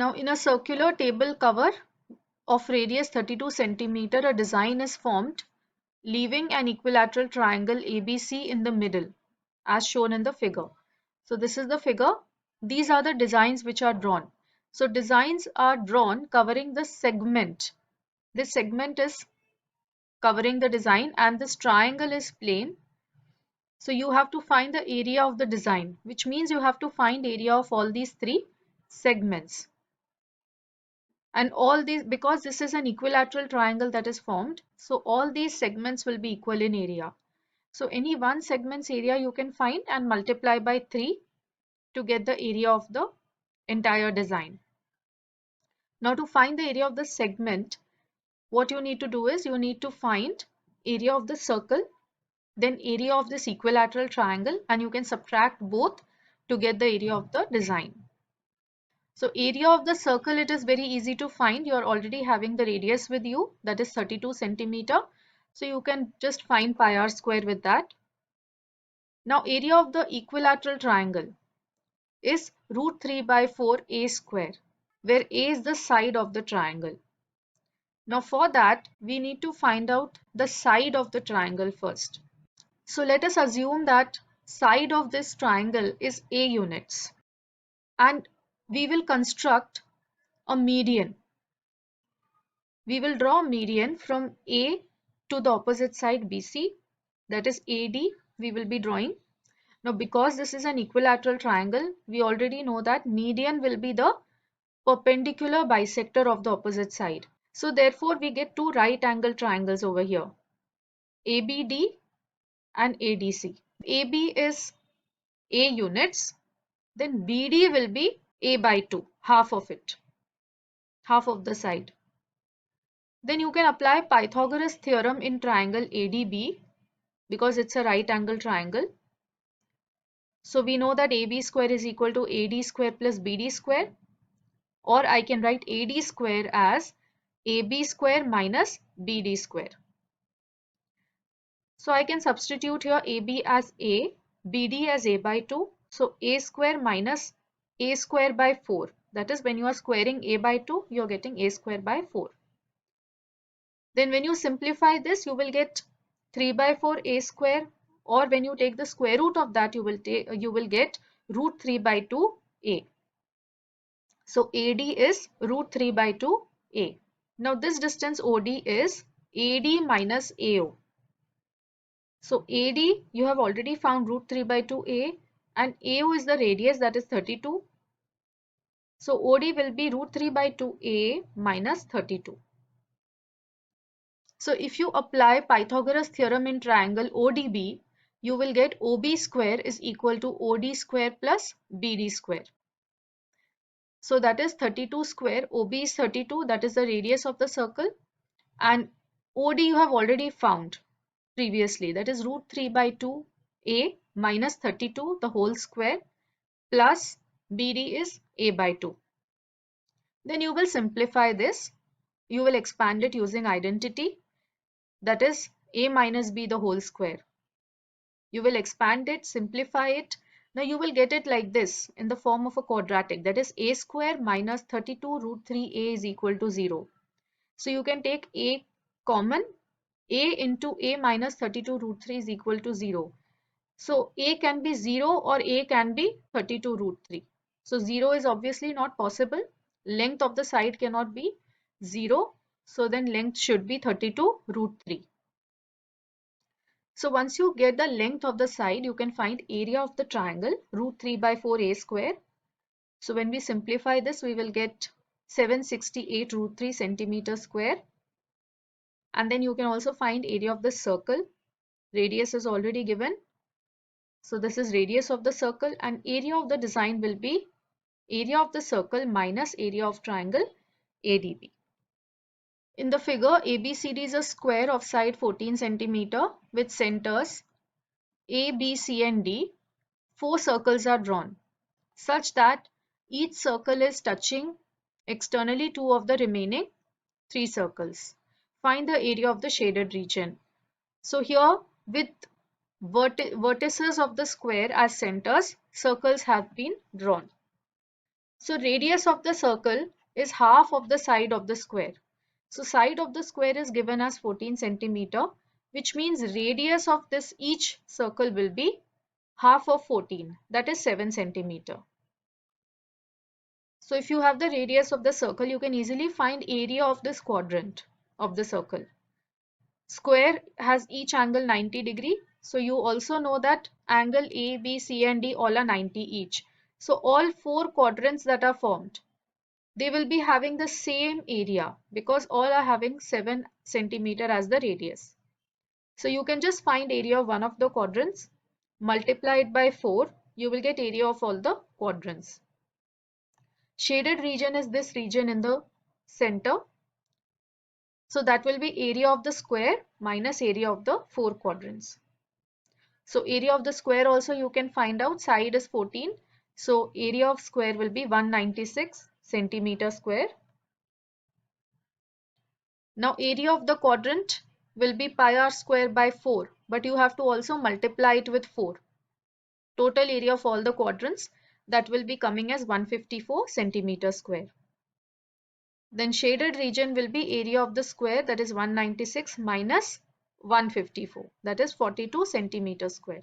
Now in a circular table cover of radius 32 centimeter, a design is formed leaving an equilateral triangle ABC in the middle as shown in the figure. So this is the figure. These are the designs which are drawn. So designs are drawn covering the segment. This segment is covering the design and this triangle is plane. So you have to find the area of the design, which means you have to find area of all these three segments. And all these, because this is an equilateral triangle that is formed, so all these segments will be equal in area. So any one segment's area you can find and multiply by 3 to get the area of the entire design. Now to find the area of the segment, what you need to do is you need to find area of the circle, then area of this equilateral triangle, and you can subtract both to get the area of the design. So area of the circle, it is very easy to find. You are already having the radius with you, that is 32 centimeter. So you can just find pi r square with that. Now area of the equilateral triangle is root 3 by 4 a square, where a is the side of the triangle. Now for that, we need to find out the side of the triangle first. So let us assume that side of this triangle is a units, and we will construct a median. We will draw a median from A to the opposite side BC, that is AD we will be drawing. Now because this is an equilateral triangle, we already know that median will be the perpendicular bisector of the opposite side. So therefore we get two right angle triangles over here, ABD and ADC. AB is A units, then BD will be A by 2, half of it, half of the side. Then you can apply Pythagoras theorem in triangle ADB because it's a right angle triangle. So we know that AB square is equal to AD square plus BD square, or I can write AD square as AB square minus BD square. So I can substitute here AB as A, BD as A by 2. So A square minus A square by 4. That is, when you are squaring A by 2, you are getting A square by 4. Then when you simplify this, you will get 3 by 4 A square, or when you take the square root of that, you will get root 3 by 2 A. So AD is root 3 by 2 A. Now this distance OD is AD minus AO. So AD, you have already found root 3 by 2A, and AO is the radius, that is 32. So OD will be root 3 by 2A minus 32. So if you apply Pythagoras theorem in triangle ODB, you will get OB square is equal to OD square plus BD square. So that is 32 square, OB is 32, that is the radius of the circle, and OD you have already found previously, that is root 3 by 2A minus 32 the whole square plus BD is A by 2. Then you will simplify this. You will expand it using identity, that is A minus B the whole square. You will expand it, simplify it. Now you will get it like this in the form of a quadratic, that is A square minus 32 root 3A is equal to 0. So you can take A common. A into A minus 32 root 3 is equal to 0. So A can be 0 or A can be 32 root 3. So 0 is obviously not possible. Length of the side cannot be 0. So then length should be 32 root 3. So once you get the length of the side, you can find area of the triangle, root 3 by 4A square. So when we simplify this, we will get 768 root 3 centimeter square. And then you can also find area of the circle. Radius is already given. So this is radius of the circle, and area of the design will be area of the circle minus area of triangle ADB. In the figure, ABCD is a square of side 14 centimeter with centers A, B, C and D. 4 circles are drawn such that each circle is touching externally 2 of the remaining 3 circles. Find the area of the shaded region. So here, with vertices of the square as centers, circles have been drawn. So radius of the circle is half of the side of the square. So side of the square is given as 14 centimeter, which means radius of this each circle will be half of 14, that is 7 centimeter. So if you have the radius of the circle, you can easily find area of this quadrant of the circle. Square has each angle 90 degree. So you also know that angle A, B, C and D all are 90 each. So all four quadrants that are formed, they will be having the same area because all are having 7 centimeter as the radius. So you can just find area of one of the quadrants, multiply it by 4, you will get area of all the quadrants. Shaded region is this region in the center. So that will be area of the square minus area of the four quadrants. So area of the square also you can find out, side is 14. So area of square will be 196 centimeter square. Now area of the quadrant will be pi r square by 4, but you have to also multiply it with 4. Total area of all the quadrants, that will be coming as 154 centimeter square. Then shaded region will be area of the square, that is 196 minus 154, that is 42 centimeter square.